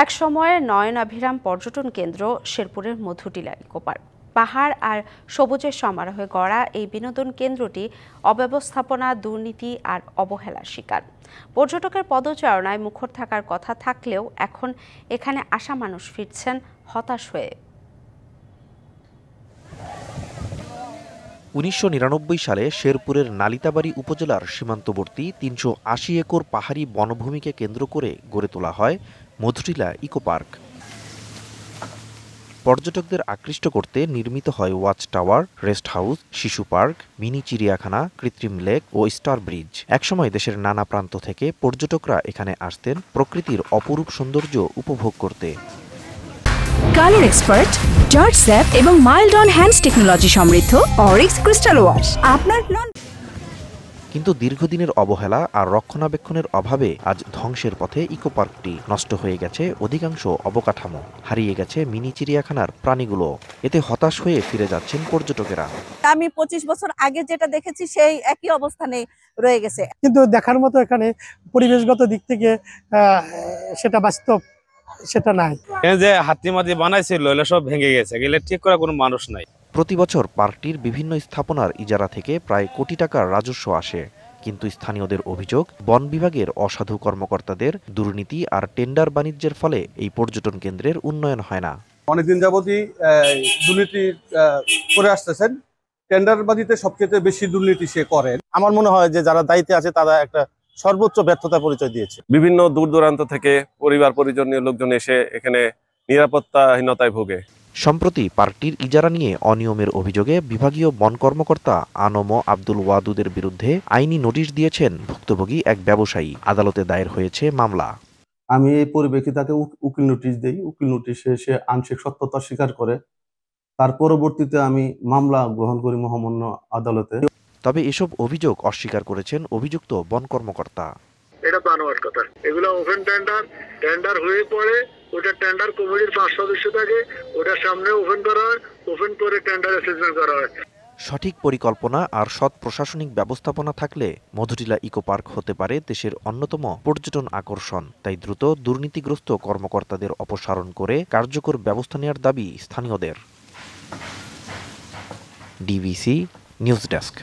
এক সময়ের নয়নাভিরাম পর্যটন কেন্দ্র শেরপুরের মধুটিলা ইকো পার্ক। পাহাড় আর সবুজের সমারোহে গড়া এই বিনোদন কেন্দ্রটি অব্যবস্থাপনা, দুর্নীতি আর অবহেলার শিকার। পর্যটকের পদচারণায় মুখর থাকার কথা থাকলেও এখন এখানে আসা মানুষ ফিরছেন হতাশ হয়ে। ১৯৯৯ সালে শেরপুরের নালিতাবাড়ী উপজেলার সীমান্তবর্তী ৩৮০ একর পাহাড়ি বনভূমিকে কেন্দ্র করে গড়ে তোলা হয় মধুটিলা ইকো পার্ক। পর্যটকদের আকৃষ্ট করতে নির্মিত হয় ওয়াচ টাওয়ার, রেস্ট হাউস, শিশু পার্ক, মিনি চিড়িয়াখানা, কৃত্রিম লেক ও স্টার ব্রিজ। একসময় দেশের নানা প্রান্ত থেকে পর্যটকরা এখানে আসতেন প্রকৃতির অপরূপ সৌন্দর্য উপভোগ করতে। কালার এক্সপার্ট, জর্জ স্যাপ এবং মাইল্ড অন হ্যান্ডস টেকনোলজি সমৃদ্ধ অরিক্স ক্রিস্টাল ওয়াশ আপনার কিন্তু দীর্ঘদিনের অবহেলা আর রক্ষণাবেক্ষণের অভাবে আজ ধ্বংসের পথে ইকো পার্কটি। নষ্ট হয়ে গেছে অধিকাংশ অবকাঠামো, হারিয়ে গেছে মিনি চিড়িয়াখানার প্রাণীগুলো। এতে হতাশ হয়ে ফিরে যাচ্ছেন পর্যটকেরা। আমি 25 বছর আগে যেটা দেখেছি সেই একই অবস্থানে রয়ে গেছে। কিন্তু দেখার মতো এখানে পরিবেশগত দিক থেকে সেটা বাস্তব সেটা নাই। যে হাতিমাতি বানাইছিল এগুলো সব ভেঙে গেছে, এগুলো ঠিক করার কোনো মানুষ নাই। প্রতি বছর পার্কটির বিভিন্ন স্থাপনার ইজারা থেকে প্রায় কোটি টাকার রাজস্ব আসে, কিন্তু স্থানীয়দের অভিযোগ বন বিভাগের অসাধু কর্মকর্তাদের দুর্নীতি আর টেন্ডার বাণিজ্যের ফলে এই পর্যটন কেন্দ্রের উন্নয়ন হয় না। অনেকদিন যাবতই দুর্নীতি করে আসতেছেন। টেন্ডারবাজিতে সবচেয়ে বেশি দুর্নীতি সে করেন। আমার মনে হয় যে যারা দায়িত্বে আছে তারা একটা সর্বোচ্চ ব্যর্থতা পরিচয় দিয়েছে। বিভিন্ন দূর দূরান্ত থেকে পরিবার পরিজনীয় লোকজন এসে এখানে নিরাপত্তাহীনতায় ভোগে। সম্প্রতি পার্কটির ইজারা নিয়ে অনিয়মের অভিযোগে বিভাগীয় বন কর্মকর্তা আনম আব্দুল ওয়াদুদের বিরুদ্ধে আইনি নোটিশ দিয়েছেন ভুক্তভোগী এক ব্যবসায়ী। আদালতে দায়ের হয়েছে মামলা। আমি এই পরিপ্রেক্ষিতে তাকে উকিল নোটিশ দেই। উকিল নোটিশে সে আংশিক সত্যতা স্বীকার করে। তার পরবর্তীতে আমি মামলা গ্রহণ করি মহামান্য আদালতে। তবে এসব অভিযোগ অস্বীকার করেছেন অভিযুক্ত বন কর্মকর্তা। এটা বানোয়াট কথা। এগুলো ওপেন টেন্ডার হয়ে পড়ে, ওটা টেন্ডার কমিটির 5 সদস্য থাকে, ওটার সামনে ওপেন করা হয়, ওপেন করে টেন্ডার অ্যাসেসমেন্ট করা হয়। সঠিক পরিকল্পনা আর সৎ প্রশাসনিক ব্যবস্থাপনা থাকলে মধুটিলা ইকো পার্ক হতে পারে দেশের অন্যতম পর্যটন আকর্ষণ। তাই দ্রুত দুর্নীতিগ্রস্ত কর্মকর্তাদের অপসারণ করে কার্যকর ব্যবস্থা নেওয়ার দাবি স্থানীয়দের। DBC news desk.